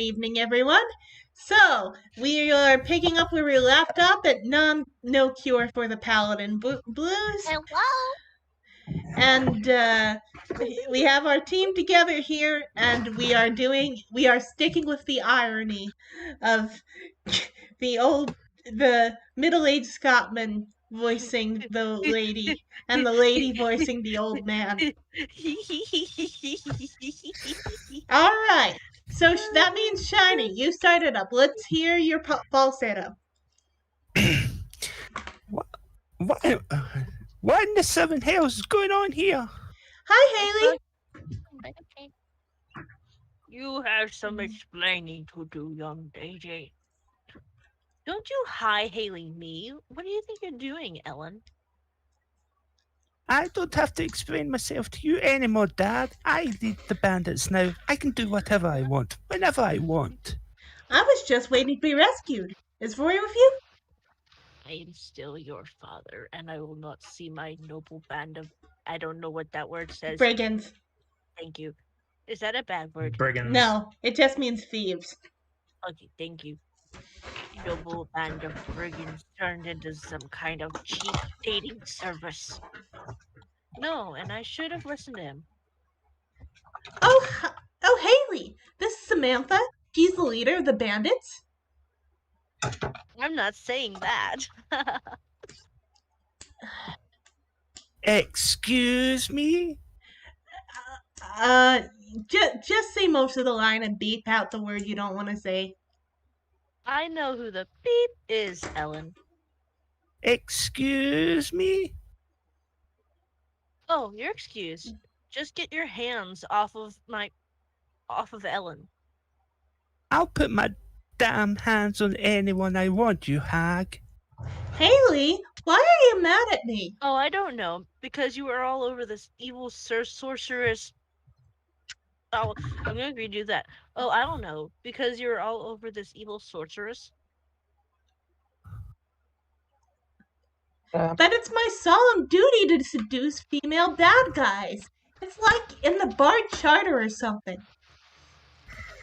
good evening, everyone. So, we are picking up where we left off at No Cure for the Paladin Blues. Hello? And we have our team together here, and we are sticking with the irony of the middle-aged Scotsman voicing the lady, and the lady voicing the old man. All right. So that means Shiny, you started up. Let's hear your ball setup. What? What in the seven hells is going on here? Hi, Okay. You have some explaining to do, young Daisy. Don't you hi Haley me? What do you think you're doing, Ellen? I don't have to explain myself to you anymore, Dad. I lead the bandits now. I can do whatever I want, whenever I want. I was just waiting to be rescued. Is Rory with you? I am still your father, and I will not see my noble band of... I don't know what that word says. Brigands. Thank you. Is that a bad word? Brigands. No, it just means thieves. Okay, thank you. Noble band of brigands turned into some kind of cheap dating service. No, and I should have listened to him. Oh, Haley, this is Samantha. She's the leader of the bandits. I'm not saying that. Excuse me? Just say most of the line and beep out the word you don't want to say. I know who the beep is, Ellen. Excuse me? Oh, you're excused. Just get your hands off of Ellen. I'll put my damn hands on anyone I want, you hag. Haley, why are you mad at me? Oh, I don't know. Because you were all over this evil sorceress. Oh, I'm gonna redo that. Oh, I don't know. Because you were all over this evil sorceress. But it's my solemn duty to seduce female bad guys. It's like in the Bard Charter or something.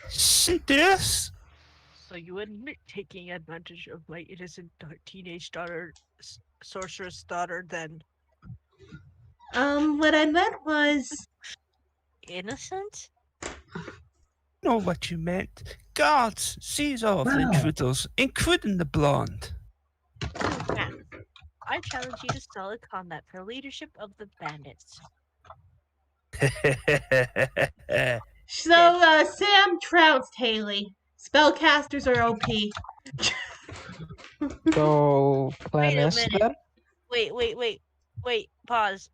Seduce? So you admit taking advantage of my innocent teenage daughter, sorceress daughter, then? What I meant was... Innocent? Know what you meant. Guards, seize all of the intruders, including the blonde. I challenge you to solid combat for leadership of the bandits. So, Sam trounced Haley. Spellcasters are OP. So, plan Wait a is minute. then? Wait, pause.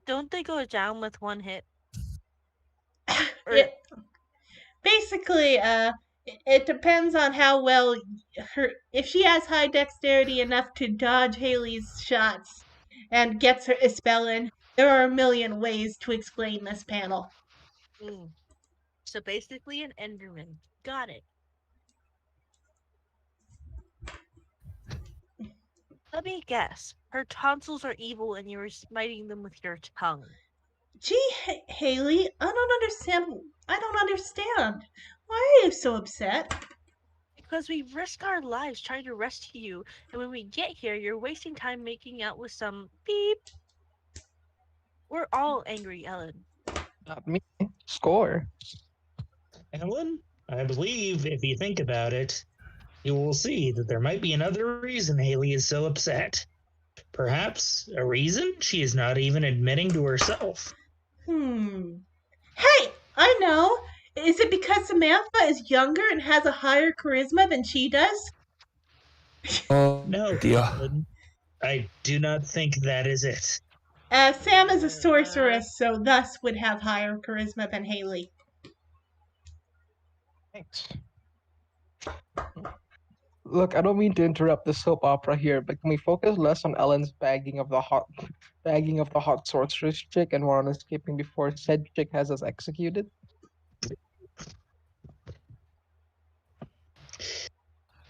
Don't they go down with one hit? Basically, it depends on how well if she has high dexterity enough to dodge Haley's shots and gets her a spell in, there are a million ways to explain this panel. So basically an Enderman. Got it. Let me guess. Her tonsils are evil and you're smiting them with your tongue. Gee, Haley, I don't understand. Why are you so upset? Because we risk our lives trying to rescue you, and when we get here, you're wasting time making out with some beep. We're all angry, Ellen. Not me. Score. Ellen, I believe if you think about it, you will see that there might be another reason Haley is so upset. Perhaps a reason she is not even admitting to herself. Hey, I know. Is it because Samantha is younger and has a higher charisma than she does? No, dear. Ellen, I do not think that is it. Sam is a sorceress, so thus would have higher charisma than Haley. Thanks. Look, I don't mean to interrupt the soap opera here, but can we focus less on Ellen's bagging of the hot sorceress chick and more on escaping before said chick has us executed?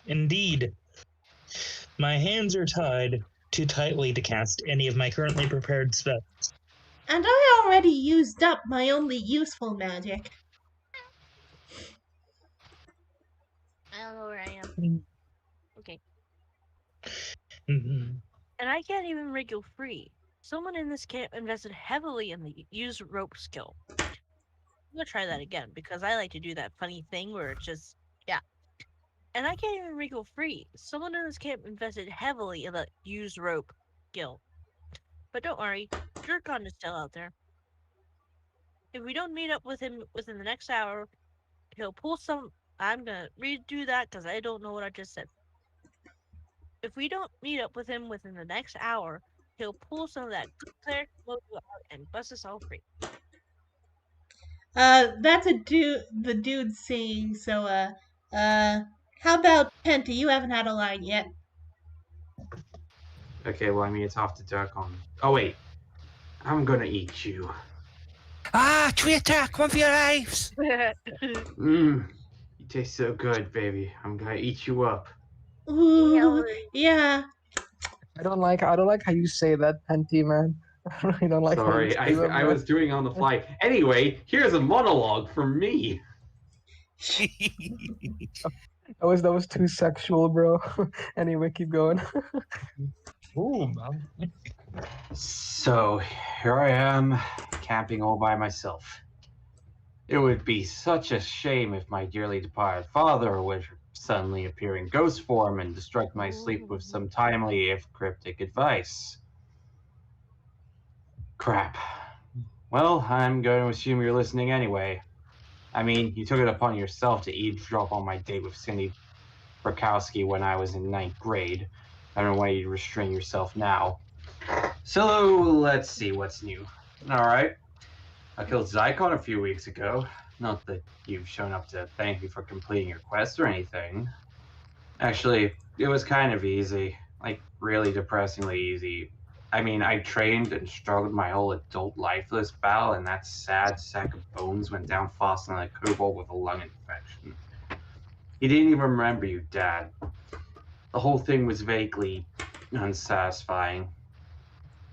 Indeed. My hands are tied too tightly to cast any of my currently prepared spells. And I already used up my only useful magic. don't know where I am. Mm. Okay. Mhm. And I can't even wriggle free. Someone in this camp invested heavily in the use rope skill. I'm gonna try that again because I like to do that funny thing where it's just yeah. And I can't even wriggle free. Someone in this camp invested heavily in the use rope skill. But don't worry, Jerkon is still out there. If we don't meet up with him within the next hour, he'll pull some. I'm gonna redo that because I don't know what I just said. If we don't meet up with him within the next hour, he'll pull some of that good cleric mojo out and bust us all free. That's the dude singing. So, how about Penta? You haven't had a line yet. Okay, well, I mean, it's off to Darkon. Oh, wait. I'm gonna eat you. Ah, traitor, come for your lives! Mmm. You taste so good, baby. I'm gonna eat you up. Ooh, yeah. I don't like how you say that, Penty, man. I really don't like how you Sorry, say that, I man. was doing it on the fly. Anyway, here's a monologue from me. That was too sexual, bro. Anyway, keep going. Ooh, man. So, here I am, camping all by myself. It would be such a shame if my dearly departed father would suddenly appear in ghost form and disrupt my sleep with some timely, if cryptic, advice. Crap. Well, I'm going to assume you're listening anyway. I mean, you took it upon yourself to eavesdrop on my date with Cindy Brakowski when I was in ninth grade. I don't want you to restrain yourself now. So, let's see what's new. Alright. I killed Zycon a few weeks ago. Not that you've shown up to thank me for completing your quest or anything. Actually, it was kind of easy. Like, really depressingly easy. I mean, I trained and struggled my whole adult life for this battle, and that sad sack of bones went down faster than a kobold with a lung infection. He didn't even remember you, Dad. The whole thing was vaguely unsatisfying.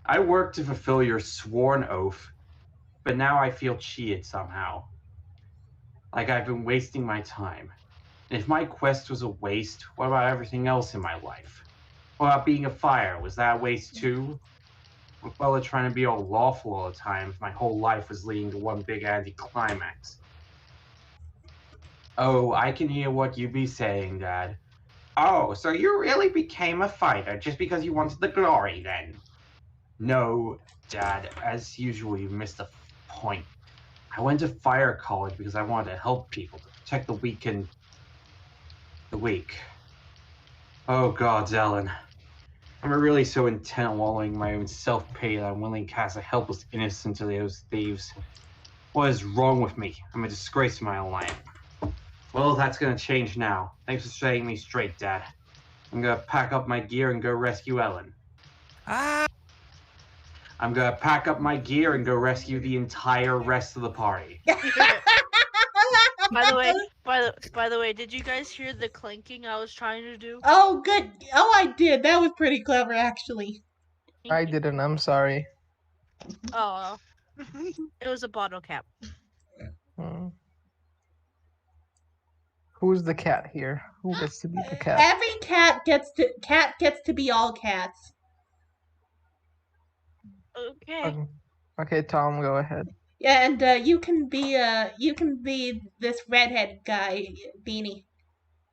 I worked to fulfill your sworn oath, but now I feel cheated somehow. Like I've been wasting my time. And if my quest was a waste, what about everything else in my life? What about being a fire? Was that a waste too? What about trying to be all lawful all the time if my whole life was leading to one big anticlimax? Oh, I can hear what you be saying, Dad. Oh, so you really became a fighter just because you wanted the glory then? No, Dad. As usual, you missed the point. I went to fire college because I wanted to help people, to protect the weak and the weak. Oh God, Ellen. I'm really so intent on wallowing my own self-pity that I'm willing to cast a helpless innocent to those thieves. What is wrong with me? I'm a disgrace to my own life. Well, that's gonna change now. Thanks for setting me straight, Dad. I'm gonna pack up my gear and go rescue Ellen. Ah, I'm gonna pack up my gear and go rescue the entire rest of the party. By the way, did you guys hear the clanking I was trying to do? Oh, good. Oh, I did. That was pretty clever, actually. I didn't. I'm sorry. Oh, it was a bottle cap. Hmm. Who's the cat here? Who gets to be the cat? Every cat gets to be all cats. Okay. Okay, Tom, go ahead. Yeah, and you can be this redhead guy, Beanie.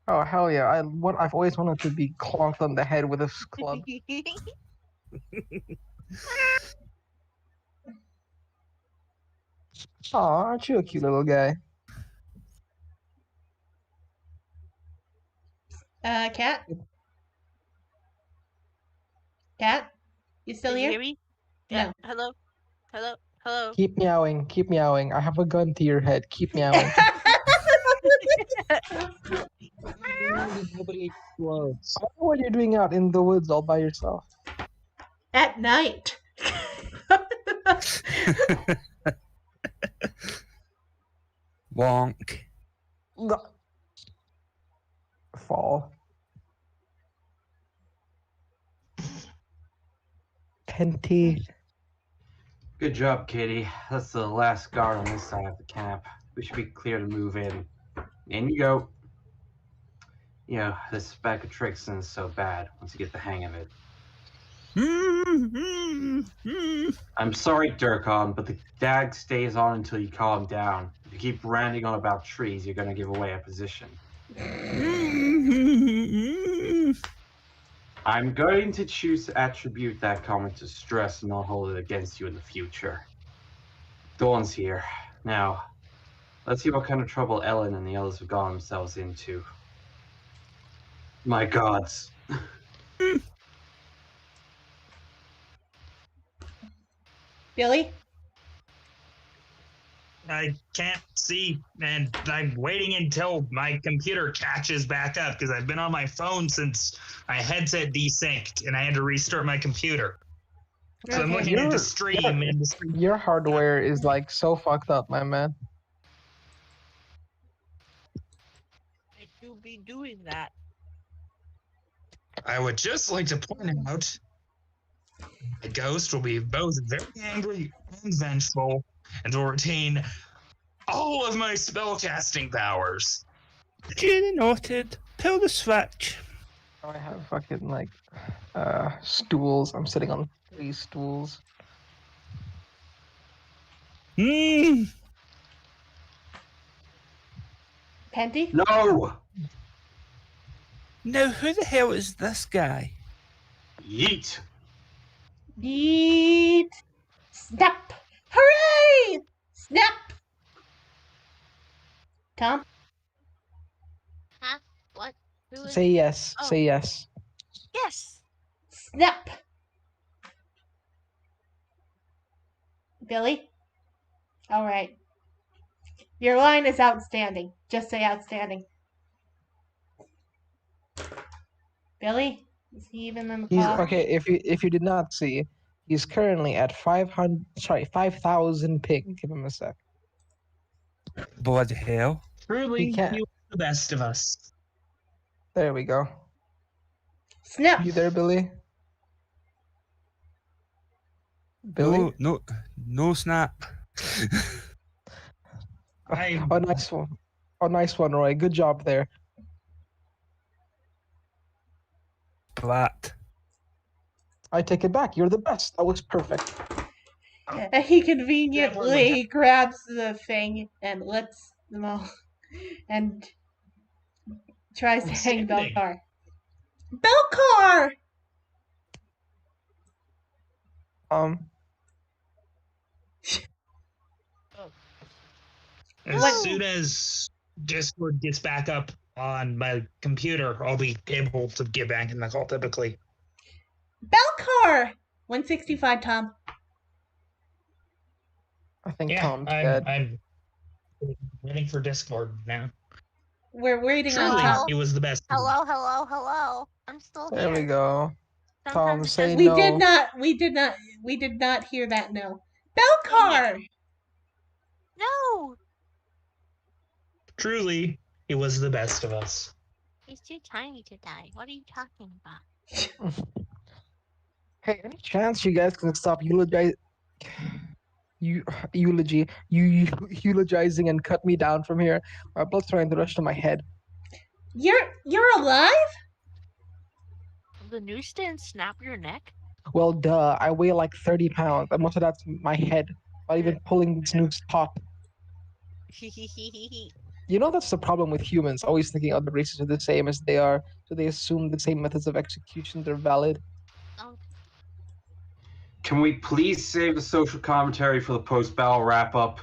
Oh hell yeah! I've always wanted to be clonked on the head with a club. Aw, aren't you a cute little guy? Cat? Cat? You still Did you here? hear me? No. Yeah. Hello. Hello. Hello. Keep meowing. Keep meowing. I have a gun to your head. Keep meowing. Nobody explodes. I don't know what you're doing out in the woods all by yourself. At night. wonk. Fall. Penty. Good job, Kitty. That's the last guard on this side of the camp. We should be clear to move in. In you go. Yeah, this bag of tricks isn't so bad once you get the hang of it. I'm sorry, Durkon, but the gag stays on until you calm down. If you keep ranting on about trees, you're going to give away a position. I'm going to choose to attribute that comment to stress and not hold it against you in the future. Dawn's here. Now, let's see what kind of trouble Ellen and the others have gotten themselves into. My gods. Billy? I can't see, and I'm waiting until my computer catches back up because I've been on my phone since my headset desynced and I had to restart my computer. So I'm Okay. looking at the stream, and the stream. Your hardware is like so fucked up, my man. I do be doing that. I would just like to point out the ghost will be both very angry and vengeful, and will retain all of my spellcasting powers. Duly noted. Pull the switch. I have fucking like stools. I'm sitting on 3 stools. Mm. Penty? No! Now, who the hell is this guy? Yeet! Yeet! Snap! Hooray! Snap! Tom? Huh? What? Who is Say yes. Oh. Say yes. Yes. Snap! Billy? All right. Your line is outstanding. Just say outstanding. Billy? Is he even in the He's call? okay. If you did not see, he's currently at 5,000 ping. Give him a sec. Bloody hell. Truly, He can't. you are the best of us. There we go. Snap! You there, Billy? Billy? No snap. Oh, nice one. Oh, nice one, Roy. Good job there. Blat. I take it back. You're the best. That was perfect. And he conveniently grabs the thing and lets them all and tries to hang Outstanding. Belcar. Belcar! As What? soon as Discord gets back up on my computer, I'll be able to get back in the call typically. Belcar! 165, Tom. I think Yeah, Tom's dead. I'm waiting for Discord now. We're waiting on Truly, Tom. he was the best. Hello. I'm still There here. we go. Tom, Sometimes it say doesn't- We no. did not hear that no. Belcar! No, Truly, he was the best of us. he's too tiny to die. What are you talking about? Hey, any chance you guys can stop eulogizing and cut me down from here? My blood's trying to rush to my head. You're alive? The newsstand snap your neck? Well, duh. I weigh like 30 pounds, and most of that's my head. Not even pulling this noose top. You know that's the problem with humans, always thinking other races are the same as they are, so they assume the same methods of execution are valid. Can we please save the social commentary for the post-battle wrap-up?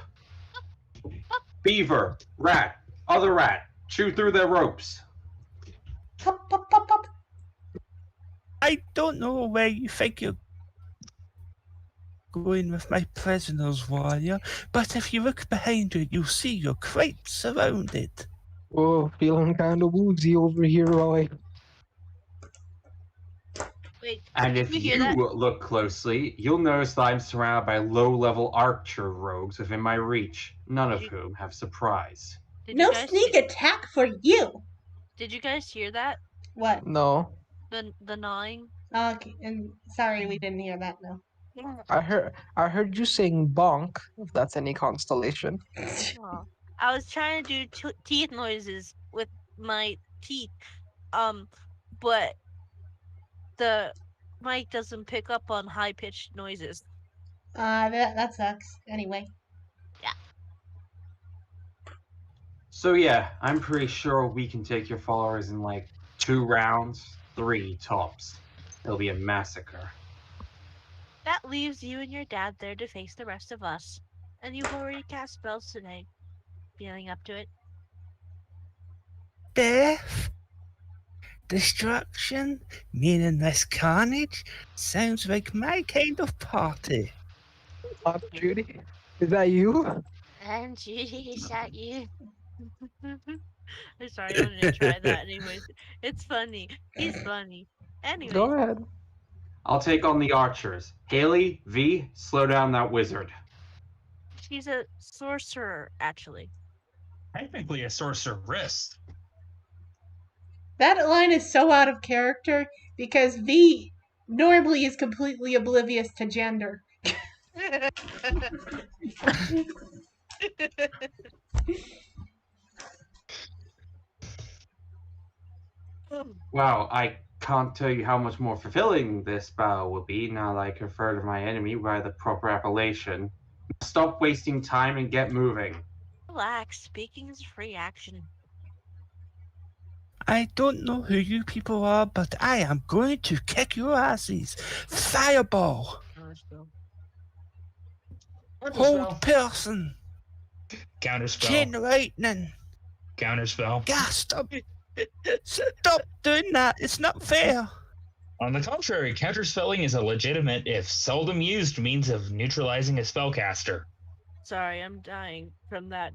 Beaver, rat, other rat, chew through their ropes. Pop, pop, pop, pop. I don't know where you think you're going with my prisoners, warrior, but if you look behind you, you'll see you're quite surrounded. Oh, feeling kind of woozy over here, Roy. Wait, And did if you hear you that? look closely, you'll notice that I'm surrounded by low-level archer rogues within my reach, none of whom have surprise. Did No you guys sneak attack for you. Did you guys hear that? What? No. The gnawing? Okay, and sorry we didn't hear that. No. I heard you saying bonk, if that's any constellation. Oh, I was trying to do teeth noises with my teeth, But the mic doesn't pick up on high-pitched noises. That sucks. Anyway. So yeah, I'm pretty sure we can take your followers in like 2 rounds, 3 tops. It'll be a massacre. That leaves you and your dad there to face the rest of us. And you've already cast spells today. Feeling up to it? Death, destruction, meaningless carnage. Sounds like my kind of party. Judy, is that you? And Judy, is that you? I'm sorry, I'm gonna try that anyways. It's funny. He's funny. Anyways. Go ahead. I'll take on the archers. Haley, V, slow down that wizard. She's a sorcerer, actually. Technically a sorceress. That line is so out of character because V normally is completely oblivious to gender. Wow, I can't tell you how much more fulfilling this battle will be now that I confer to my enemy by the proper appellation. Stop wasting time and get moving. Relax, speaking is a free action. I don't know who you people are, but I am going to kick your asses. Fireball. Hold person. Counterspell. Chain lightning. Counterspell. Gas, stop doing that. It's not fair. On the contrary, counterspelling is a legitimate, if seldom used, means of neutralizing a spellcaster. Sorry, I'm dying from that.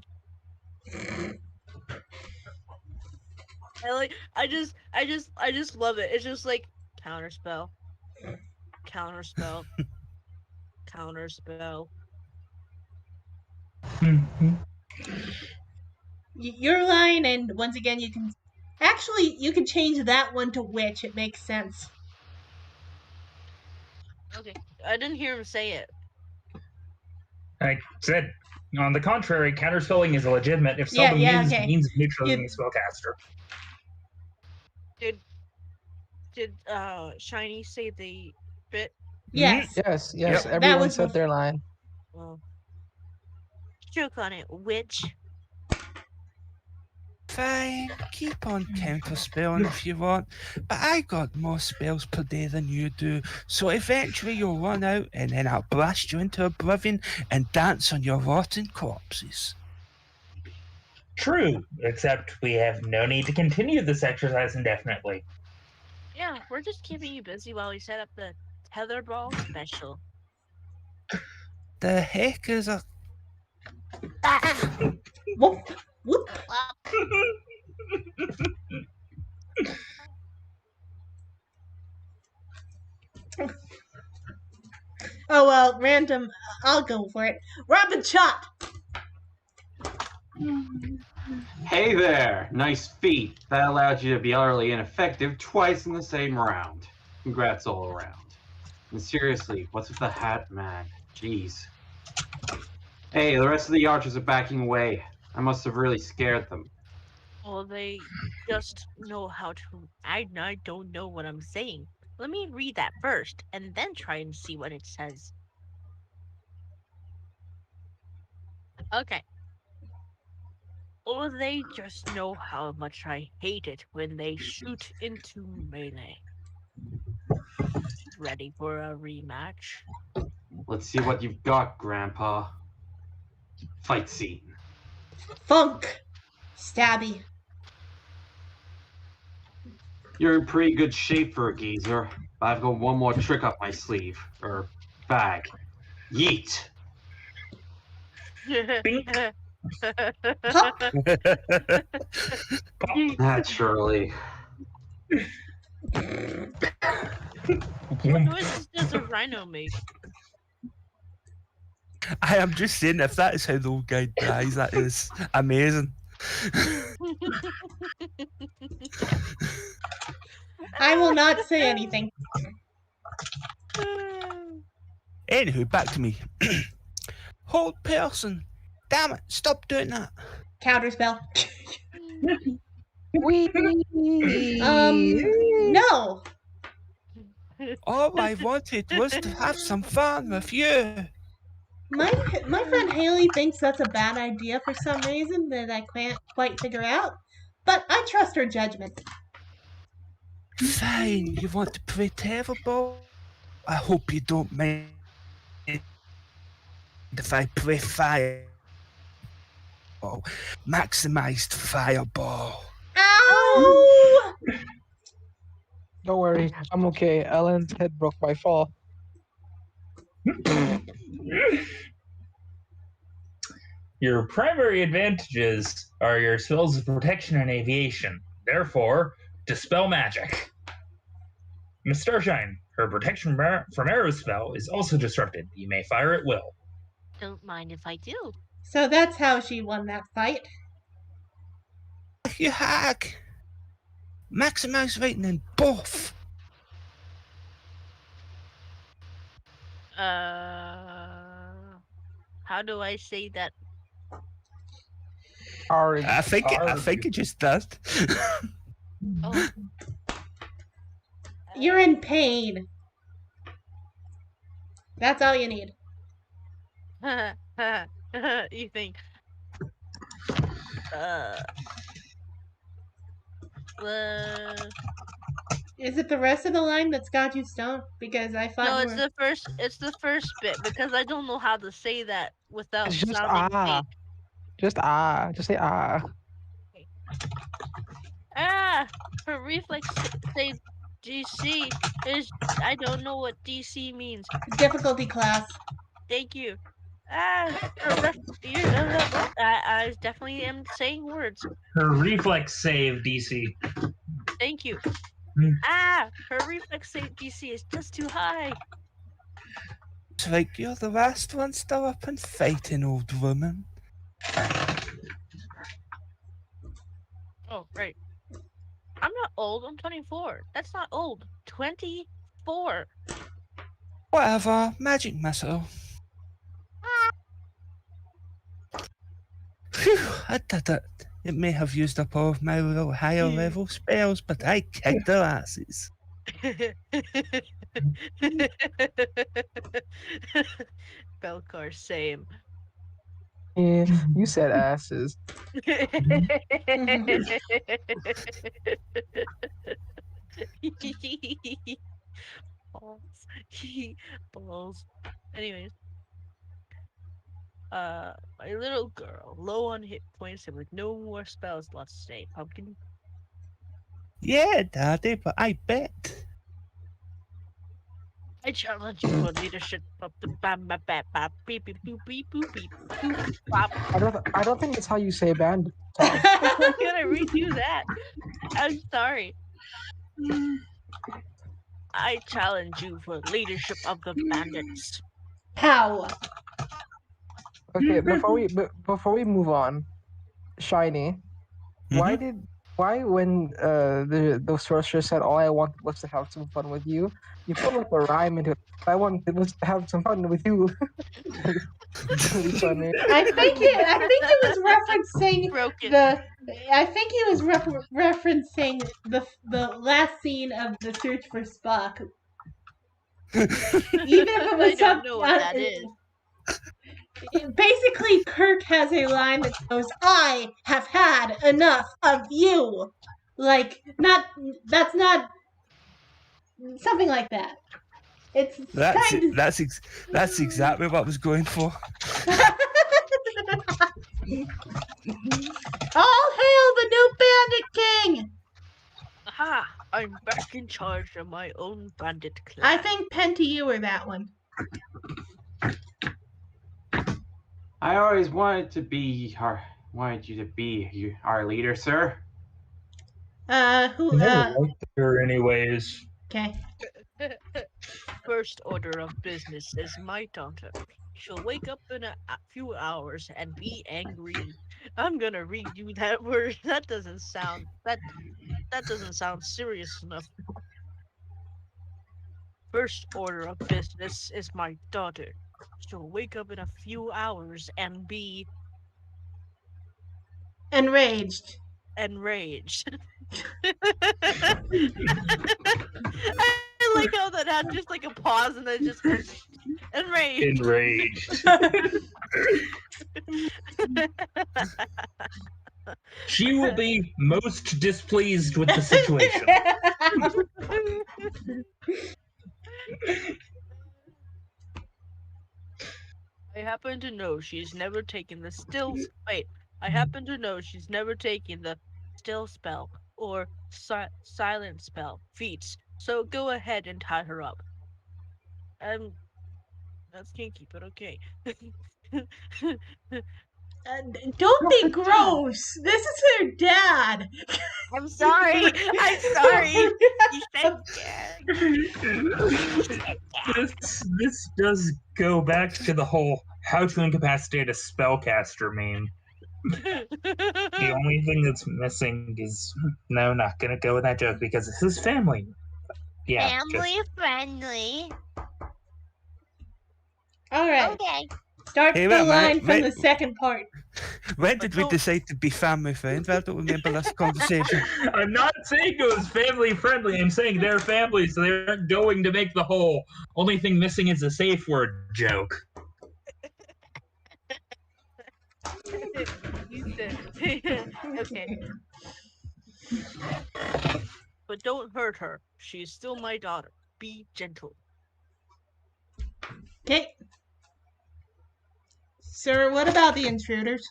I just love it. It's just like counterspell. Counterspell. Counterspell. Your line, and once again, you can change that one to witch. It makes sense. Okay, I didn't hear him say it. I said, on the contrary, counterspelling is a legitimate, if seldom used, means of neutralizing a spellcaster. Did Shiny say the bit? Yes. Yes. Yep. Everyone said their line. Well, joke on it, witch. Fine, keep on counterspelling if you want, but I got more spells per day than you do, so eventually you'll run out and then I'll blast you into oblivion and dance on your rotten corpses. True, except we have no need to continue this exercise indefinitely. Yeah, we're just keeping you busy while we set up the tetherball special. The heck is a... Whoop, whoop. Oh, well, random. I'll go for it. Robin Chop! Hey there! Nice feat. That allowed you to be utterly ineffective twice in the same round. Congrats all around. And seriously, what's with the hat, man? Jeez. Hey, the rest of the archers are backing away. I must have really scared them. Well, they just know how to... I don't know what I'm saying. Let me read that first, and then try and see what it says. Okay. Or they just know how much I hate it when they shoot into melee. Ready for a rematch? Let's see what you've got, Grandpa. Fight scene. Funk! Stabby. You're in pretty good shape for a geezer, but I've got one more trick up my sleeve. Or bag. Yeet! Naturally. What noises does a rhino make? I am just saying, if that is how the old guy dies, that is amazing. I will not say anything. Anywho, back to me. Hold person. Damn it, stop doing that. Counterspell. No. All I wanted was to have some fun with you. My friend Haley thinks that's a bad idea for some reason that I can't quite figure out, but I trust her judgment. Fine, you want to play tetherball? I hope you don't mind if I play fireball. Maximized fireball. Ow! Don't worry, I'm okay. Ellen's head broke by fall. Your primary advantages are your spells of protection and aviation. Therefore, dispel magic. Miss Starshine, her protection from arrows spell is also disrupted. You may fire at will. Don't mind if I do. So that's how she won that fight. You hack! Maximize lightning both! How do I say that? I think it just does. Oh. You're in pain. That's all you need. You think? Is it the rest of the line that's got you stoned? Because I thought no, it's the first. It's the first bit because I don't know how to say that without Just sounding fake. Just say ah. Her reflex say DC is. I don't know what DC means. Difficulty class. Thank you. I definitely am saying words. Her reflex save DC. Thank you. Her reflex save DC is just too high. It's like you're the last one still up and fighting, old woman. Oh, right. I'm not old. I'm 24. That's not old. 24. Whatever. Magic missile. Phew, I did it. It may have used up all of my little higher level spells, but I kicked their asses. Belcar, same. Yeah, you said asses. Balls. Balls. Anyways. My little girl, low on hit points and with no more spell slots to stay. Pumpkin? Yeah, Daddy, but I bet. I challenge you for leadership of the bam bam bam bam beep beep boop beep boop beep boop bop. I don't think that's how you say bandit. I'm gonna redo that. I'm sorry. I challenge you for leadership of the bandits. How? Okay, before we move on, Shiny, why when the sorcerer said all I wanted was to have some fun with you, you put like a rhyme into it. I wanted was to have some fun with you. Really funny. I think it was referencing referencing the last scene of the Search for Spock. Even if it was I don't know what that is. Basically, Kirk has a line that goes, "I have had enough of you." Like, that's not something like that. That's exactly what I was going for. All hail the new Bandit King! Aha! I'm back in charge of my own bandit clan. I think Penty, you were that one. I always wanted you to be our leader, sir. Never liked her anyways. Okay. First order of business is my daughter. She'll wake up in a few hours and be angry. I'm gonna redo that word. That doesn't sound serious enough. First order of business is my daughter. She'll wake up in a few hours and be enraged. enraged. I like how that had just like a pause and then just enraged. Enraged. She will be most displeased with the situation. I happen to know she's never taken the I happen to know she's never taken the still spell or silent spell feats. So go ahead and tie her up. That's kinky, but okay. Don't be gross. This is her dad. I'm sorry. I'm sorry. You said This does go back to the whole how to incapacitate a spellcaster meme. The only thing that's missing is no, not gonna go with that joke because this is family. Yeah, family friendly. All right. Okay. Start Hey, the wait, line mate, from wait. the second part. When did we decide to be family friends? I don't remember this conversation. I'm not saying it was family friendly. I'm saying they're family, so they aren't going to make the whole only thing missing is a safe word joke. Okay. But don't hurt her. She's still my daughter. Be gentle. Okay. Sir, what about the intruders?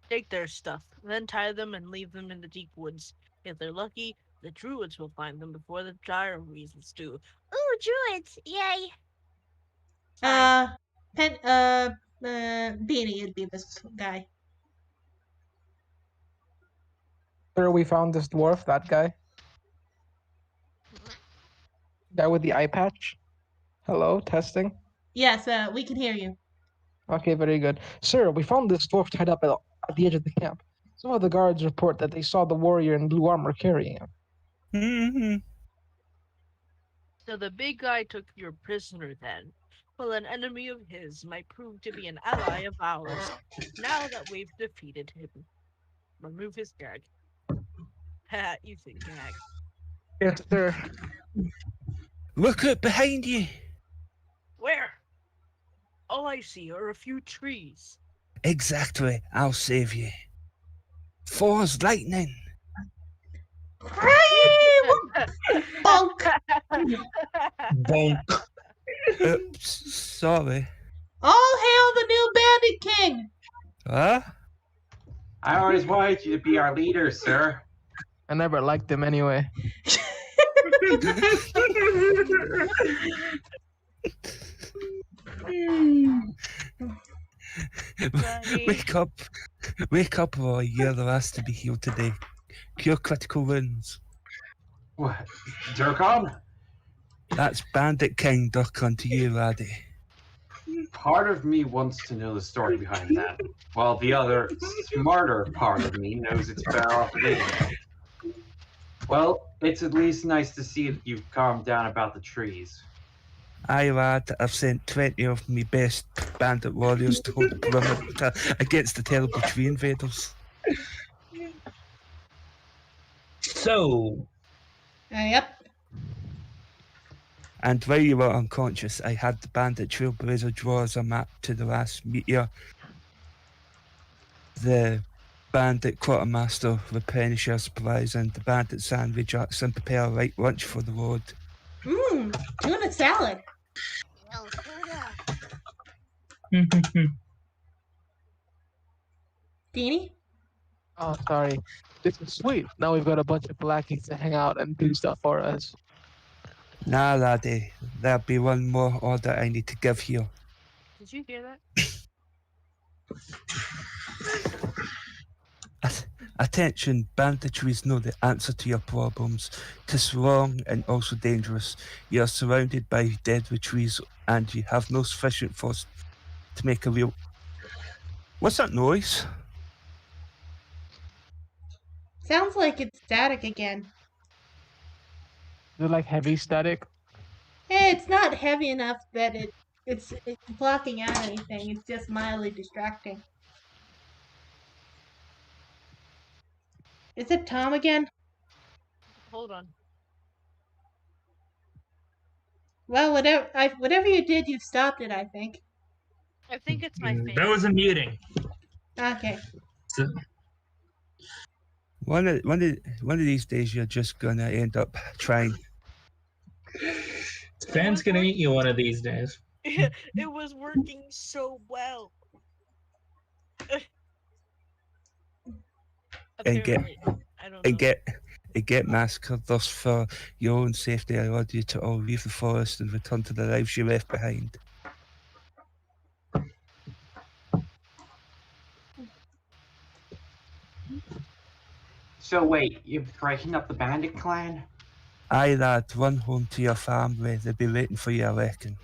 Take their stuff, then tie them and leave them in the deep woods. If they're lucky, the druids will find them before the gyre weasels do. Ooh, druids! Yay! Beanie would be this guy. Sir, we found this dwarf, that guy. Guy with the eye patch. Hello, testing. Yes, we can hear you. Okay, very good. Sir, we found this dwarf tied up at the edge of the camp. Some of the guards report that they saw the warrior in blue armor carrying him. Mm-hmm. So the big guy took your prisoner then. Well, an enemy of his might prove to be an ally of ours. Now that we've defeated him. Remove his gag. Ha, you think gag. Yes, sir. Look out behind you. Where? All I see are a few trees. Exactly. I'll save you. Thor's lightning. Bonk! Bonk. Oops, sorry. All hail the new bandit king! Huh? I always wanted you to be our leader, sir. I never liked him anyway. Wake up, Roy. You're the last to be healed today. Cure critical wounds. What? Durkon? That's Bandit King Durkon to you, laddie. Part of me wants to know the story behind that, while the other, smarter part of me knows it's better off leaving. Well, it's at least nice to see that you've calmed down about the trees. Aye, lad, I've sent 20 of my best bandit warriors to hold the perimeter against the terrible tree invaders. So, Yep. And while you were unconscious, I had the bandit trailblazer draw us a map to the last meteor. The bandit quartermaster replenish our supplies, and the bandit sandwich us and prepare a light lunch for the road. Tuna salad. Beanie? Oh, sorry. This is sweet. Now we've got a bunch of blackies to hang out and do stuff for us. Nah, laddie, there'll be one more order I need to give here. Did you hear that? Attention, banditry is not the answer to your problems. 'Tis wrong and also dangerous. You are surrounded by deadly trees and you have no sufficient force to make a real... What's that noise? Sounds like it's static again. Is it like heavy static? Hey, it's not heavy enough that it's blocking out anything. It's just mildly distracting. Is it Tom again? Hold on. Well, whatever you did, you stopped it, I think. I think it's my face. That was a muting. Okay. So, One of these days, you're just gonna end up trying. Span's gonna eat you one of these days. It was working so well. And get- Apparently, I don't know. And get massacred. Thus, for your own safety, I order you to all leave the forest and return to the lives you left behind. So wait, you're breaking up the bandit clan? Aye, lad, run home to your family. They'll be waiting for you, I reckon.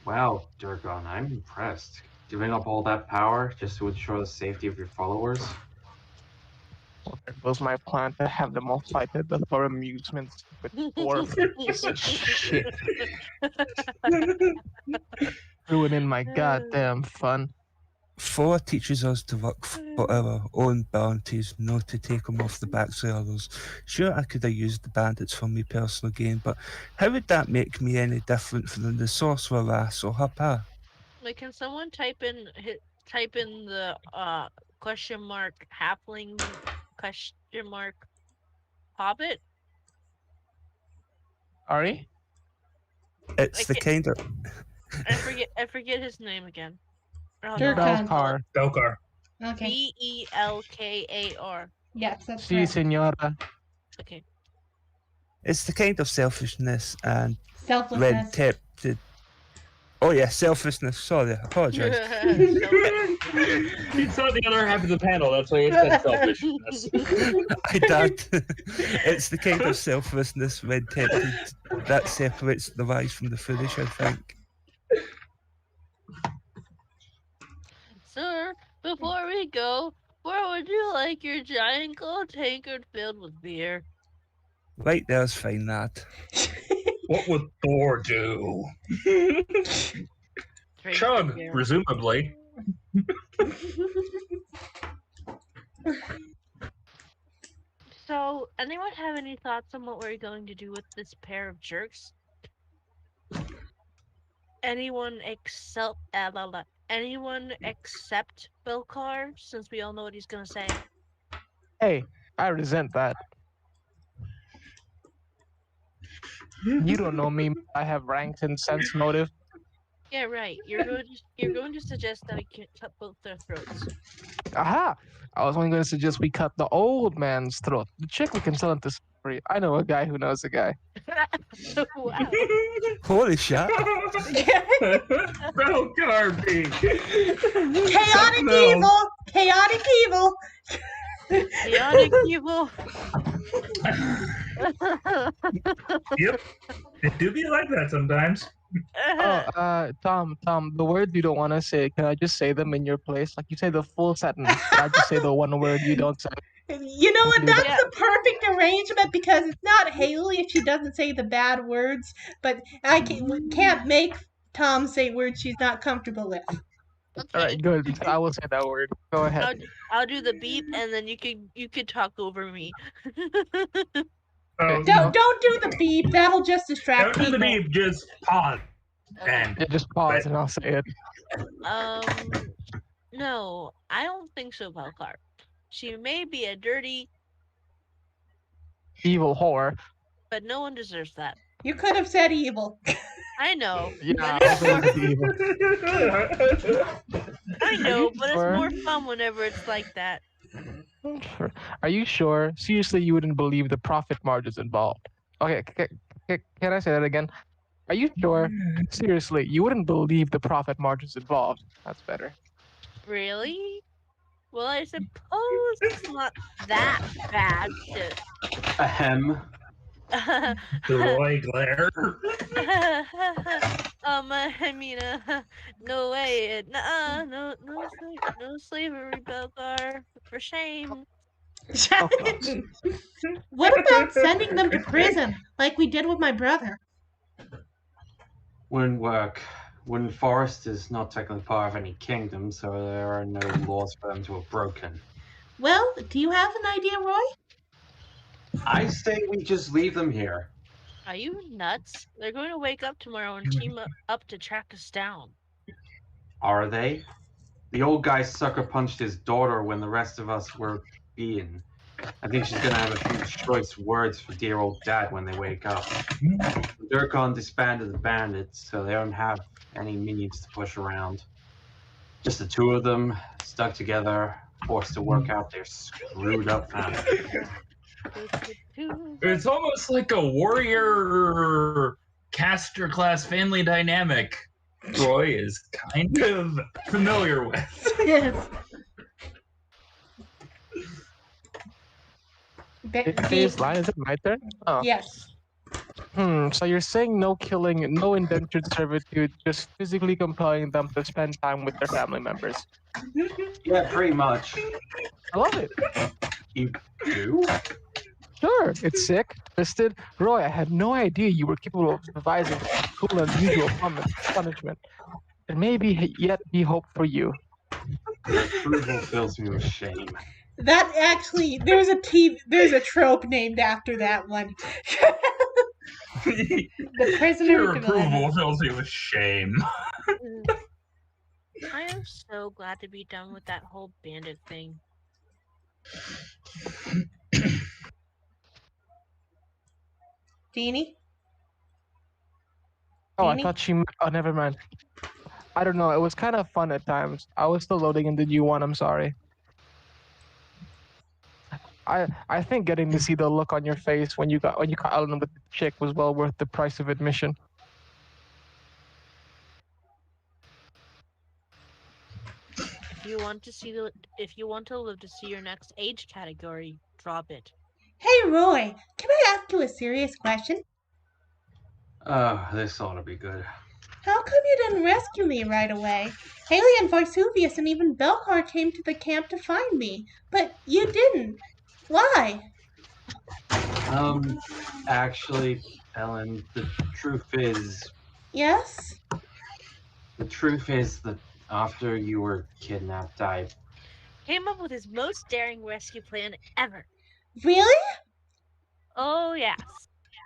Well, Durgon, I'm impressed. Giving up all that power just to ensure the safety of your followers? Well, it was my plan to have them all fight it for amusement. But dwarf piece of shit. Ruining my goddamn fun. Thor teaches us to work for our own bounties, not to take them off the backs of others. Sure, I could have used the bandits for me personal gain, but how would that make me any different from the sorcerer lass or her pa? Like, can someone type in the question mark halfling question mark hobbit? Ari? It's Like the it- kind of I forget his name again. Oh, Dirk. no. Belkar. Belkar. Okay. Belkar. Yes, that's Si, right. senora. Okay. it's the kind of selfishness and red Selflessness. tape to. Oh yeah, selfishness. Sorry, I apologise. He saw the other half of the panel, that's why he said selfishness. I did. It's the kind of selflessness, red tape that separates the wise from the foolish, I think. Sir, before we go, where would you like your giant gold tankard filled with beer? Right there's fine, lad. What would Thor do? Drink Chug, the beer. presumably. So, anyone have any thoughts on what we're going to do with this pair of jerks? Anyone except Belkar, since we all know what he's gonna say. Hey, I resent that. You don't know me. I have ranks and sense motive. Yeah, right. You're going to suggest that we cut both their throats. Aha! I was only going to suggest we cut the old man's throat. The chick we can sell it to free. I know a guy who knows a guy. Wow. Holy shit. Belkar B. Chaotic evil! Chaotic evil! Chaotic evil. Yep. It do be like that sometimes. Tom, the words you don't want to say, can I just say them in your place? Like you say the full sentence, but I just say the one word you don't say. You know what? Do That's that. the perfect arrangement because it's not Haley if she doesn't say the bad words, but I can't make Tom say words she's not comfortable with. All right, good. I will say that word. Go ahead. I'll do the beep, and then you could talk over me. Oh, Don't do the beep. That'll just don't distract do the people. beep, just pause. And Yeah, just pause and I'll say it. No, I don't think so, Belkar. She may be a dirty, Evil whore. but no one deserves that. You could have said evil. I know. Yeah, but it's I'll more, say evil. I know, but it's Sure. more fun whenever it's like that. Sure. Are you sure? Seriously, you wouldn't believe the profit margins involved. Okay, can I say that again? Are you sure? Seriously, you wouldn't believe the profit margins involved. That's better. Really? Well, I suppose it's not that bad Ahem. to. The Roy glare. I mean, no way, no slavery, Belkar, for shame. What about sending them to prison, like we did with my brother? Wouldn't work. When Forest is not technically part of any kingdom, so there are no laws for them to have broken. Well, do you have an idea, Roy? I say we just leave them here. Are you nuts? They're going to wake up tomorrow and team up to track us down. Are they? The old guy sucker punched his daughter when the rest of us were being. I think she's gonna have a few choice words for dear old dad when they wake up. Durkon disbanded the bandits, so they don't have any minions to push around. Just the two of them, stuck together, forced to work out their screwed up family. It's almost like a warrior caster class family dynamic Roy is kind of familiar with. Yes. Phase line, is it my turn? Oh. Yes. So you're saying no killing, no indentured servitude, just physically compelling them to spend time with their family members. Yeah, pretty much. I love it. You do? Sure, it's sick, twisted. Roy, I had no idea you were capable of devising cool and unusual punishment. There may be yet be hope for you. Your approval fills me with shame. That actually, there's a trope named after that one. The prisoner Your dilemma. approval fills me with shame. I am so glad to be done with that whole bandit thing. Deanie? Oh, I Deanie? thought she. Oh, never mind. I don't know. It was kind of fun at times. I was still loading into new one. I'm sorry. I think getting to see the look on your face when you caught Ellen with the chick was well worth the price of admission. If you want to live to see your next age category, drop it. Hey, Roy, can I ask you a serious question? This ought to be good. How come you didn't rescue me right away? Haley and Varsuvius and even Belhar came to the camp to find me, but you didn't. Why? Actually, Ellen, the truth is Yes? that after you were kidnapped, I Came up with his most daring rescue plan ever. Really? Oh yes,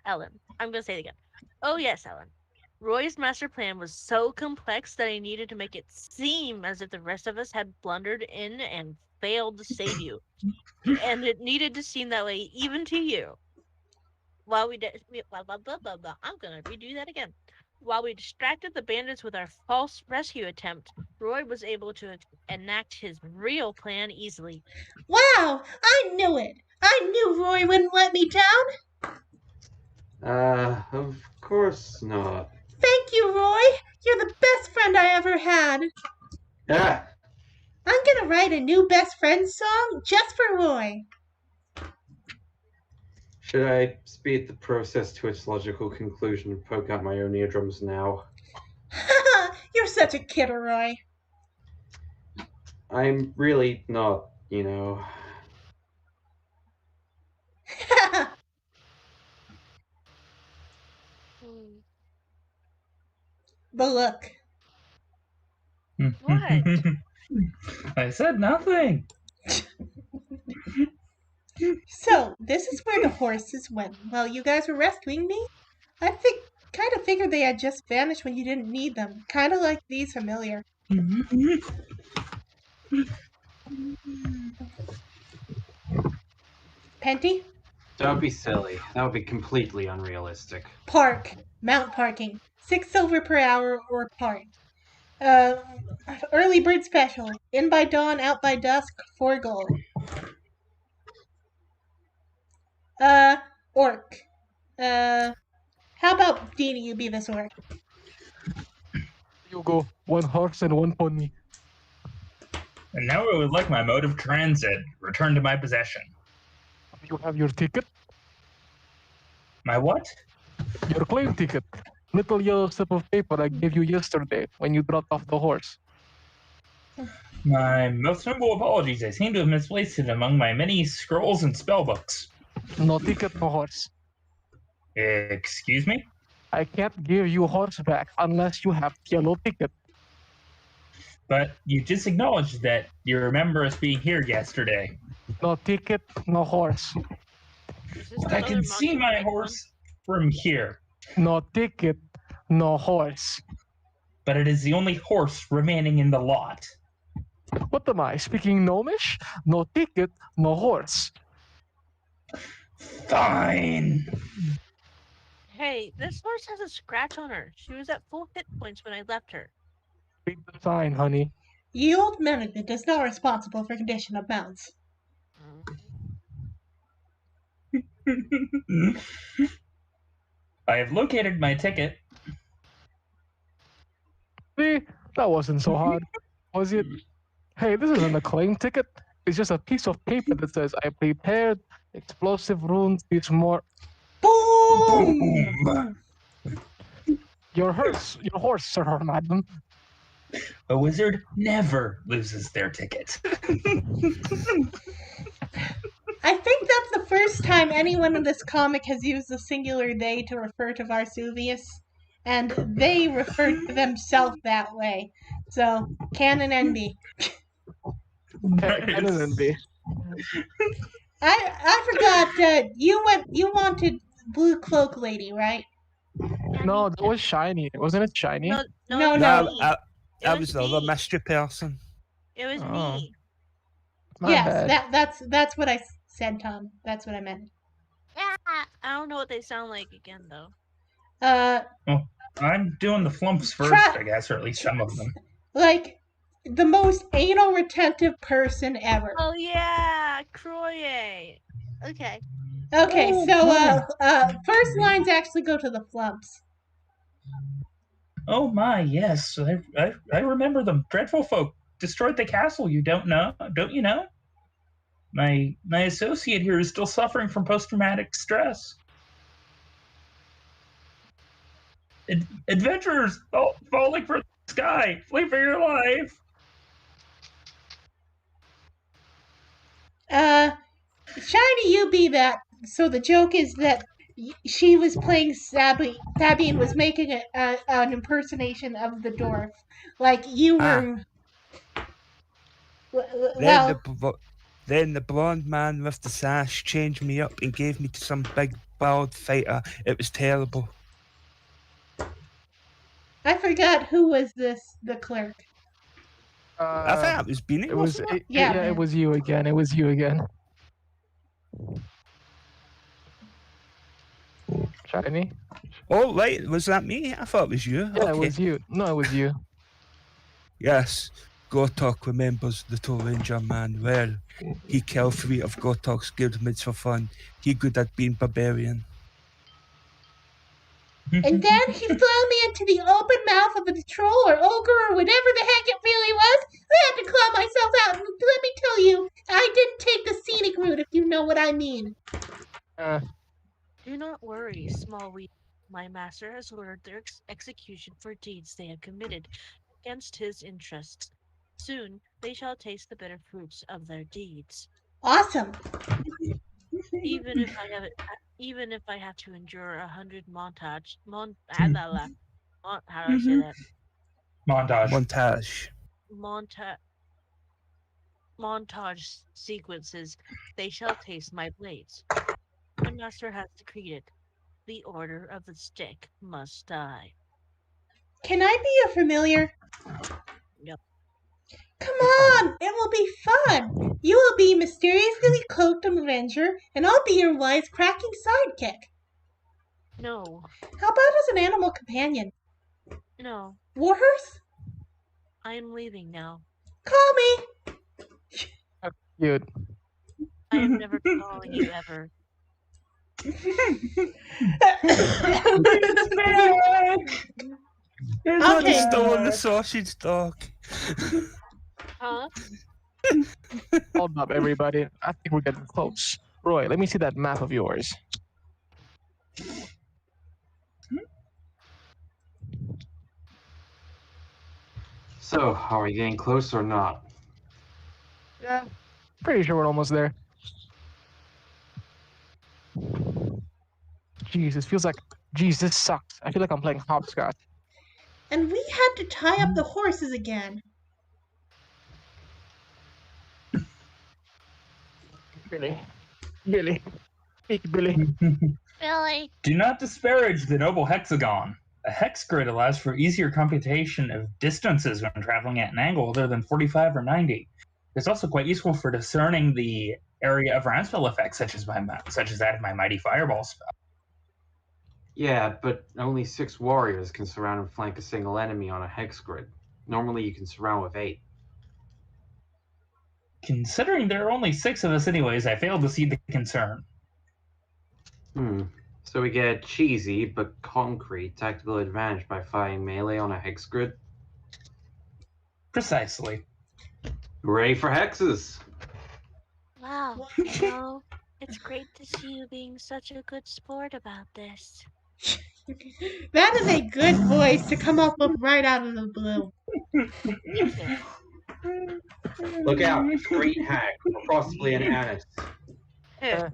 Ellen. I'm gonna say it again. Oh yes, Ellen. Roy's master plan was so complex that I needed to make it seem as if the rest of us had blundered in and failed to save you. And it needed to seem that way even to you. While we I'm gonna redo that again. While we distracted the bandits with our false rescue attempt, Roy was able to enact his real plan easily. Wow, I knew it. I knew Roy wouldn't let me down. Of course not. Thank you, Roy. You're the best friend I ever had. Ah! I'm gonna write a new best friend song just for Roy. Should I speed the process to its logical conclusion and poke out my own eardrums now? You're such a kidder, Roy. I'm really not, you know. But look. What? I said nothing. So, this is where the horses went while you guys were rescuing me? I kind of figured they had just vanished when you didn't need them. Kind of like these familiar. Penty? Don't be silly. That would be completely unrealistic. Park. Mount parking. 6 silver per hour or part. Early bird special. In by dawn, out by dusk, 4 gold. Orc. How about Deanie, you be this orc? You go 1 horse and 1 pony. And now I would like my mode of transit returned to my possession. You have your ticket, My what? your plane ticket. Little yellow slip of paper I gave you yesterday when you dropped off the horse. My most humble apologies. I seem to have misplaced it among my many scrolls and spellbooks. No ticket, no horse. Excuse me? I can't give you horse back unless you have yellow ticket. But you just acknowledged that you remember us being here yesterday. No ticket, no horse. Is this I another can see Monty my Python? horse from here, No ticket, no horse. but it is the only horse remaining in the lot. What am I, speaking Gnomish? No ticket, no horse. Fine. Hey, this horse has a scratch on her. She was at full hit points when I left her. Read the sign, honey. Yield management is not responsible for condition of mounts. I have located my ticket. See, that wasn't so hard, was it? Hey, this isn't a claim ticket. It's just a piece of paper that says I prepared explosive runes teach more. Boom! Boom. Your horse, sir or madam. A wizard never loses their ticket. I think that's the first time anyone in this comic has used the singular they to refer to Varsuvius, and they refer to themselves that way. So, canon NB. Canon and B. I forgot, you wanted Blue Cloak Lady, right? No, that was shiny. Wasn't it shiny? No, No, it was no. me. It That was the other me. mystery person. It was Oh. me. My Yes, bad. that's what I said, Tom. That's what I meant. I don't know what they sound like again, though. I'm doing the flumps first, Try- I guess, or at least some of them. Like the most anal retentive person ever. Oh yeah, Croye. Okay. Okay, Oh, so first lines actually go to the flumps. Oh my, yes, I remember them. Dreadful folk destroyed the castle. You don't know? Don't you know? My associate here is still suffering from post-traumatic stress. Adventurers falling from the sky, flee for your life. Shiny, you be that. So the joke is that she was playing Sabby and was making an impersonation of the dwarf, like you were. Then the blonde man with the sash changed me up and gave me to some big bald fighter. It was terrible. I forgot who was the clerk. I thought it was Beanie. It was wasn't it? Yeah. it was you again. It was you again. Shiny? Oh, right. Was that me? I thought it was you. Yeah, Okay. it was you. No, it was you. Yes. Gotok remembers the Little Ranger man well. He killed 3 of Gotok's guildmates for fun. He good at being barbarian. And then he threw me into the open mouth of a troll or ogre or whatever the heck it really was. I had to claw myself out, and let me tell you, I didn't take the scenic route, if you know what I mean. Do not worry, small wee. My master has ordered their execution for deeds they have committed against his interests. Soon they shall taste the bitter fruits of their deeds. Awesome. Even if I have to endure 100 how do I say that? Montage. Montage sequences, they shall taste my blades. My master has decreed it. The order of the stick must die. Can I be a familiar? No. Come on, it will be fun. You will be mysteriously cloaked avenger, and I'll be your wisecracking sidekick. No. How about as an animal companion? No. Warhorse? I am leaving now. Call me. Cute. I am never calling you ever. Okay. Stolen the sausage dog. Huh? Hold up, everybody. I think we're getting close. Roy, let me see that map of yours. So, are we getting close or not? Yeah, pretty sure we're almost there. Jeez, this sucks. I feel like I'm playing hopscotch. And we had to tie up the horses again. Billy. Billy. Big Billy. Really? Do not disparage the noble hexagon. A hex grid allows for easier computation of distances when traveling at an angle other than 45 or 90. It's also quite useful for discerning the area of round spell effects, such as that of my mighty fireball spell. Yeah, but only 6 warriors can surround and flank a single enemy on a hex grid. Normally you can surround with 8. Considering there are only 6 of us anyways, I fail to see the concern. So we get cheesy but concrete tactical advantage by fighting melee on a hex grid. Precisely. Ready for hexes? Wow. Well, it's great to see you being such a good sport about this. That is a good voice to come up with right out of the blue. Look out, screen hack, or possibly an anise. How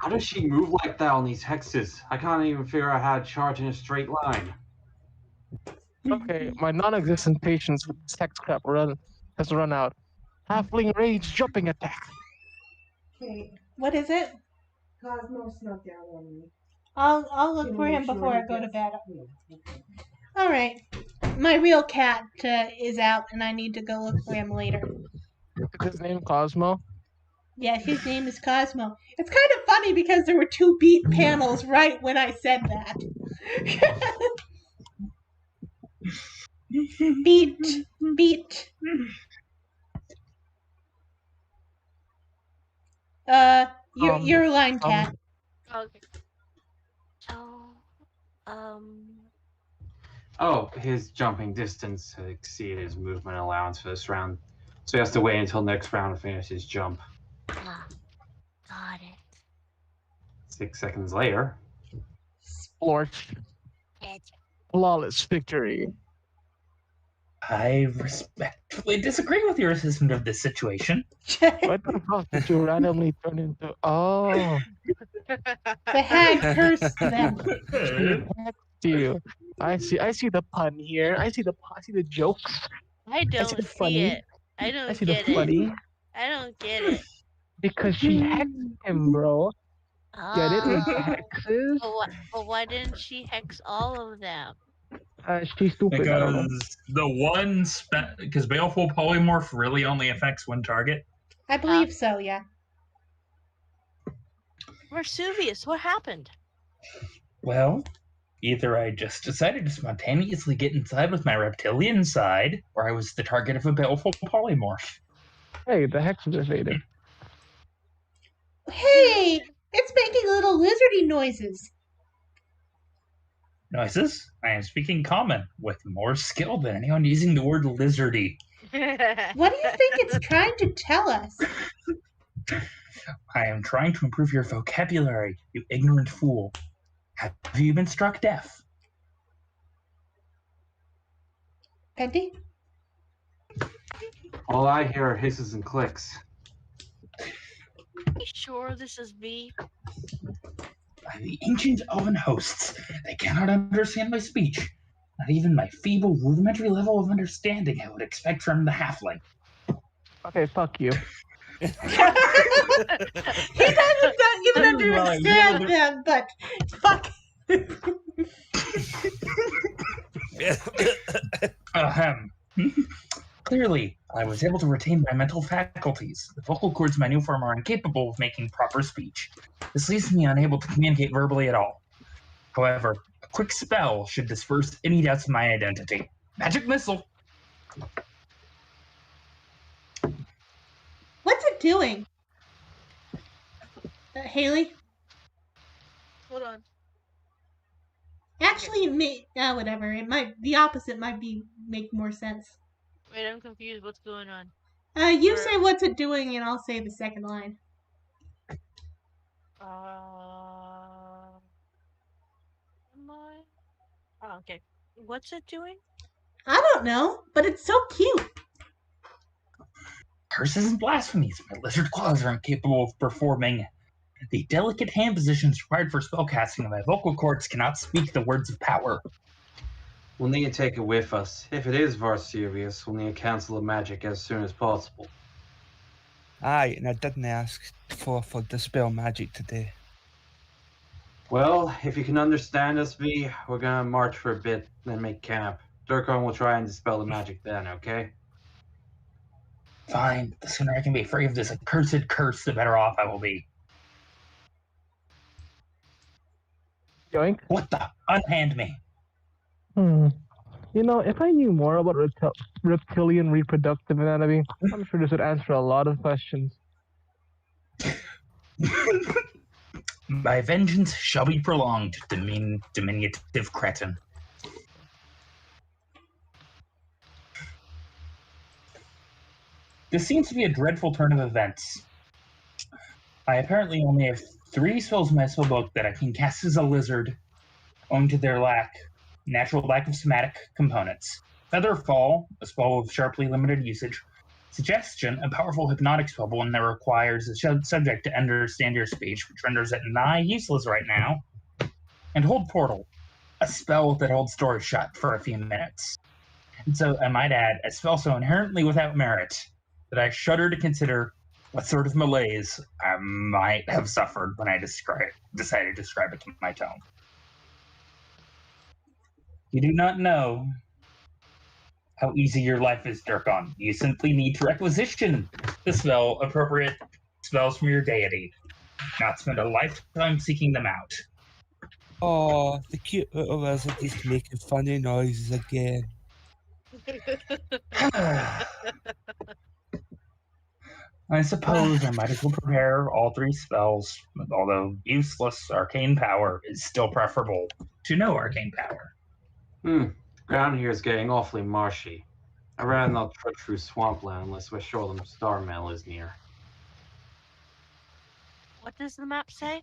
does she move like that on these hexes? I can't even figure out how to charge in a straight line. Okay, my non-existent patience with this hex crap has run out. Halfling rage jumping attack. Okay, what is it? Cosmo snuck down on me. I'll look for him before I go to bed. All right. My real cat is out, and I need to go look for him later. Is his name Cosmo? Yeah, his name is Cosmo. It's kind of funny because there were 2 beat panels right when I said that. Beat. Your line, cat. Okay. So, Oh, his jumping distance exceeded his movement allowance for this round, so he has to wait until next round to finish his jump. got it. 6 seconds later. Splorch. Flawless victory. I respectfully disagree with your assessment of this situation. What the fuck did you randomly turn into? Oh. The hag cursed them. You. I see the pun here. I see the jokes. I don't the see funny. it. I don't I see get the it. funny. I don't get it. Because she hexed him, bro. Get it with the Ah. hexes? But why didn't she hex all of them? She's stupid. I don't know. Because the one because Baleful Polymorph really only affects one target. I believe so, yeah. Vesuvius, what happened? Well, either I just decided to spontaneously get inside with my reptilian side, or I was the target of a Baleful Polymorph. Hey, the hexes are faded. Hey, it's making little lizardy noises. Noises? I am speaking common, with more skill than anyone using the word lizardy. What do you think it's trying to tell us? I am trying to improve your vocabulary, you ignorant fool. Have you been struck deaf? Penty? All I hear are hisses and clicks. Are you sure this is V? By the ancient elven hosts, they cannot understand my speech. Not even my feeble, rudimentary level of understanding I would expect from the halfling. Okay, fuck you. He doesn't even understand them, but fuck. Ahem. Clearly, I was able to retain my mental faculties. The vocal cords in my new form are incapable of making proper speech. This leaves me unable to communicate verbally at all. However, a quick spell should disperse any doubts of my identity. Magic Missile! What's it doing? Haley? Hold on. Actually, whatever. The opposite might make more sense. Wait, I'm confused. What's going on? You say what's it doing, and I'll say the second line. Am I? Oh, okay. What's it doing? I don't know, but it's so cute. Curses and blasphemies. My lizard claws are incapable of performing the delicate hand positions required for spellcasting, and my vocal cords cannot speak the words of power. We'll need to take it with us. If it is var serious, we'll need to cancel the magic as soon as possible. Aye, and I didn't ask for dispel magic today. Well, if you can understand us, V, we're gonna march for a bit, then make camp. Durkon will try and dispel the magic then, okay? Fine. The sooner I can be free of this accursed curse, the better off I will be. Yoink. What the? Unhand me. You know, if I knew more about reptilian reproductive anatomy, I'm sure this would answer a lot of questions. My vengeance shall be prolonged, diminutive cretin. This seems to be a dreadful turn of events. I apparently only have 3 spells in my spellbook that I can cast as a lizard, owing to their natural lack of somatic components. Featherfall, a spell with sharply limited usage. Suggestion, a powerful hypnotic spell, one that requires the subject to understand your speech, which renders it nigh useless right now. And Hold Portal, a spell that holds doors shut for a few minutes. And so, I might add, a spell so inherently without merit that I shudder to consider what sort of malaise I might have suffered when I decided to describe it to my tome. You do not know how easy your life is, Durkon. You simply need to requisition the spell appropriate spells from your deity, not spend a lifetime seeking them out. Oh, the cute little lizard is making funny noises again. I suppose I might as well prepare all 3 spells, although useless arcane power is still preferable to no arcane power. The ground here is getting awfully marshy. I'd rather not trudge through swampland unless we're sure the Starmail is near. What does the map say?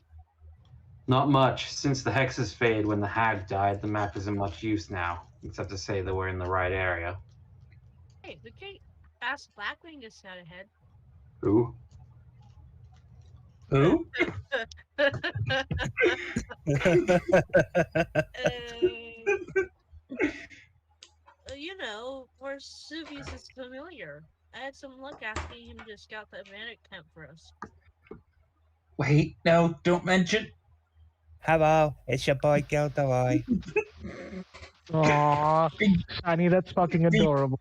Not much. Since the hexes faded when the hag died, the map isn't much use now, except to say that we're in the right area. Hey, we can ask Blackwing to scout ahead. Who? Who? You know, where Suvius is familiar. I had some luck asking him to scout the bandit camp for us. Wait, no, don't mention. Hello, it's your boy Gilderoy. Aww, Shiny, that's fucking adorable.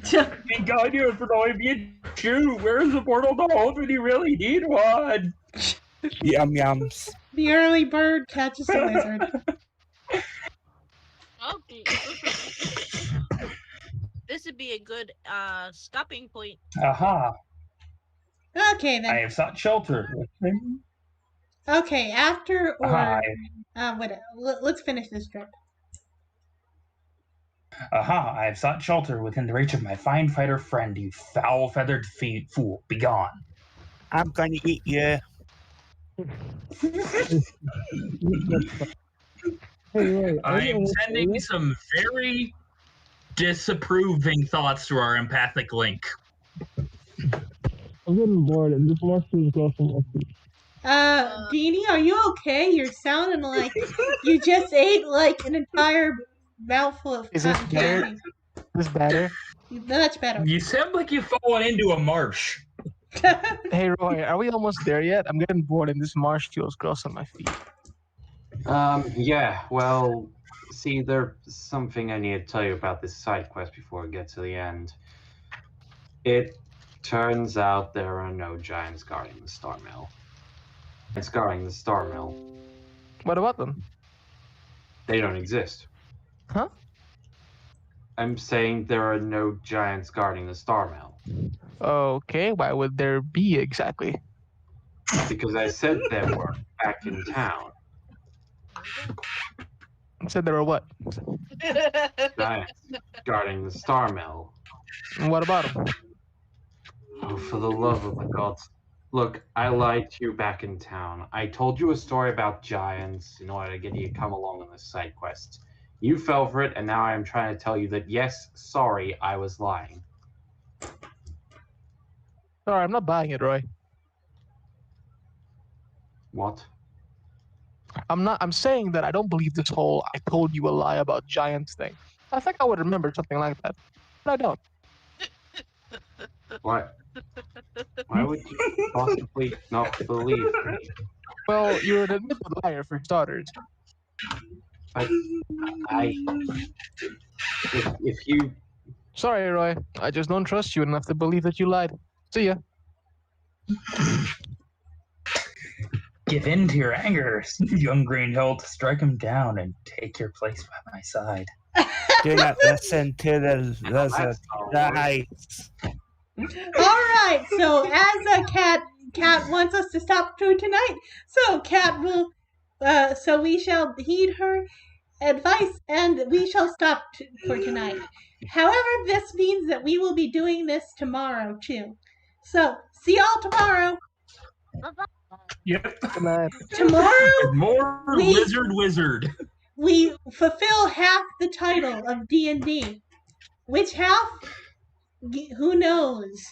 Thank God you're throwing me a shoe. Where's the portal to hold when you really need one? Yum yums. The early bird catches the lizard. Okay. This would be a good stopping point. Aha. Okay, I then. have sought shelter. Okay, after or... Aha. Let's finish this trip. Aha, I have sought shelter within the reach of my fine fighter friend, you foul-feathered fool. Begone. I'm gonna eat you. I'm sending some very disapproving thoughts to our empathic link. I'm getting bored and this monster is grossing. Beanie, are you okay? You're sounding like you just ate like an entire mouthful of Is this cotton better? candy. Is this better? That's better. You sound like you've fallen into a marsh. Hey Roy, are we almost there yet? I'm getting bored and this marsh feels gross on my feet. Yeah, well, see, there's something I need to tell you about this side quest before we get to the end. It turns out there are no giants guarding the Star Mill. It's guarding the Star Mill. What about them? They don't exist. Huh? I'm saying there are no giants guarding the Star Mill. Okay, why would there be exactly? Because I said there were back in town. Said there were what? Giants guarding the Star Mill. And what about them? Oh, for the love of the gods. Look, I lied to you back in town. I told you a story about giants in order to get you to come along on this side quest. You fell for it, and now I am trying to tell you that, yes, sorry, I was lying. Sorry, I'm not buying it, Roy. What? I'm saying that I don't believe this whole I told you a lie about giants thing. I think I would remember something like that, but I don't. What? Why would you possibly not believe me? Well, you're an admitted liar for starters. If you... Sorry, Roy. I just don't trust you enough to believe that you lied. See ya. Give in to your anger, young Greenhill, to strike him down and take your place by my side. Do not listen to the lizard. That's All right. So as a cat wants us to stop for tonight. So cat will. So we shall heed her advice and we shall stop for tonight. However, this means that we will be doing this tomorrow too. So see y'all tomorrow. Yep. Good night. Tomorrow More wizard. we fulfill half the title of D&D. Which half? Who knows?